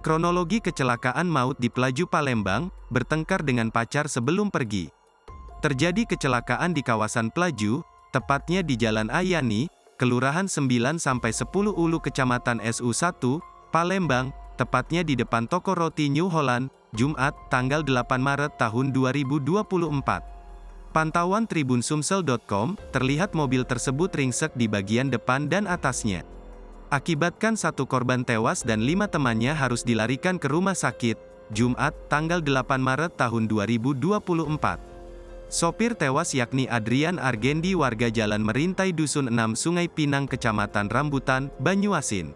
Kronologi kecelakaan maut di Pelaju Palembang, bertengkar dengan pacar sebelum pergi. Terjadi kecelakaan di kawasan Pelaju, tepatnya di Jalan Ayani, Kelurahan 9-10 Ulu Kecamatan SU1, Palembang, tepatnya di depan toko roti New Holland, Jumat, tanggal 8 Maret tahun 2024. Pantauan tribunsumsel.com, terlihat mobil tersebut ringsek di bagian depan dan atasnya. Akibatkan satu korban tewas dan 5 temannya harus dilarikan ke rumah sakit, Jumat, tanggal 8 Maret tahun 2024. Sopir tewas yakni Adrian Argendi warga Jalan Merintai Dusun 6 Sungai Pinang Kecamatan Rambutan, Banyuasin.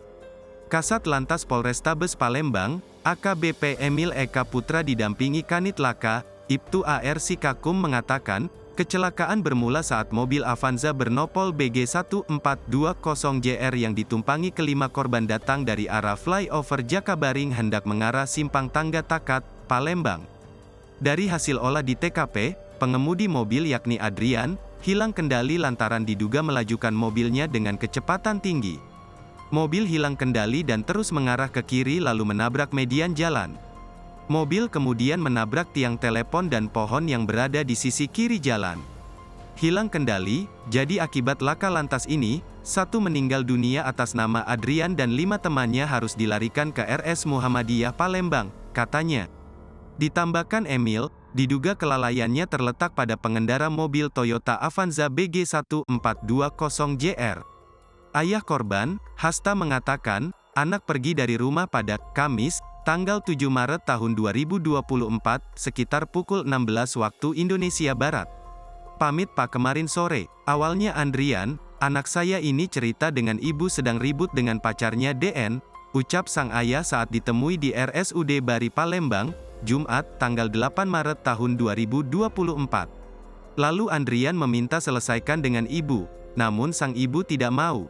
Kasat Lantas Polrestabes Palembang, AKBP Emil Eka Putra didampingi Kanit Laka, Ibtu AR Sikakum mengatakan, kecelakaan bermula saat mobil Avanza bernopol BG1420JR yang ditumpangi kelima korban datang dari arah flyover Jakabaring hendak mengarah Simpang Tangga Takat, Palembang. Dari hasil olah di TKP, pengemudi mobil yakni Adrian, hilang kendali lantaran diduga melajukan mobilnya dengan kecepatan tinggi. Mobil hilang kendali dan terus mengarah ke kiri lalu menabrak median jalan. Mobil kemudian menabrak tiang telepon dan pohon yang berada di sisi kiri jalan. Hilang kendali, jadi akibat laka lantas ini, 1 meninggal dunia atas nama Adrian dan 5 temannya harus dilarikan ke RS Muhammadiyah Palembang, katanya. Ditambahkan Emil, diduga kelalaiannya terletak pada pengendara mobil Toyota Avanza BG1420JR. Ayah korban, Hasta mengatakan, anak pergi dari rumah pada Kamis, tanggal 7 Maret tahun 2024, sekitar pukul 16 waktu Indonesia Barat. Pamit Pak kemarin sore. Awalnya Andrian, anak saya ini cerita dengan ibu sedang ribut dengan pacarnya DN, ucap sang ayah saat ditemui di RSUD Bari Palembang, Jumat, tanggal 8 Maret tahun 2024. Lalu Andrian meminta selesaikan dengan ibu, namun sang ibu tidak mau.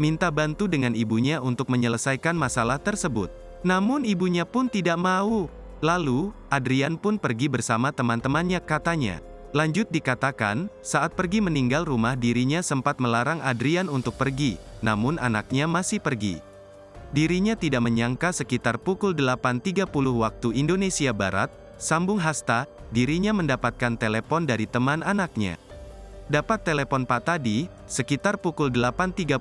Minta bantu dengan ibunya untuk menyelesaikan masalah tersebut. Namun ibunya pun tidak mau. Lalu, Adrian pun pergi bersama teman-temannya katanya. Lanjut dikatakan, saat pergi meninggal rumah dirinya sempat melarang Adrian untuk pergi, namun anaknya masih pergi. Dirinya tidak menyangka sekitar pukul 8.30 waktu Indonesia Barat, sambung Hasta, dirinya mendapatkan telepon dari teman anaknya. Dapat telepon Pak tadi, sekitar pukul 8.30,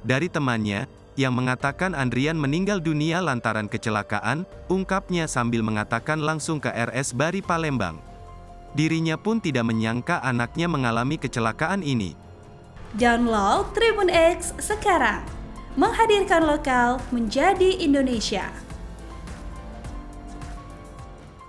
dari temannya, yang mengatakan Andrian meninggal dunia lantaran kecelakaan, ungkapnya sambil mengatakan langsung ke RS Bari Palembang. Dirinya pun tidak menyangka anaknya mengalami kecelakaan ini. Download Tribun X sekarang, menghadirkan lokal menjadi Indonesia.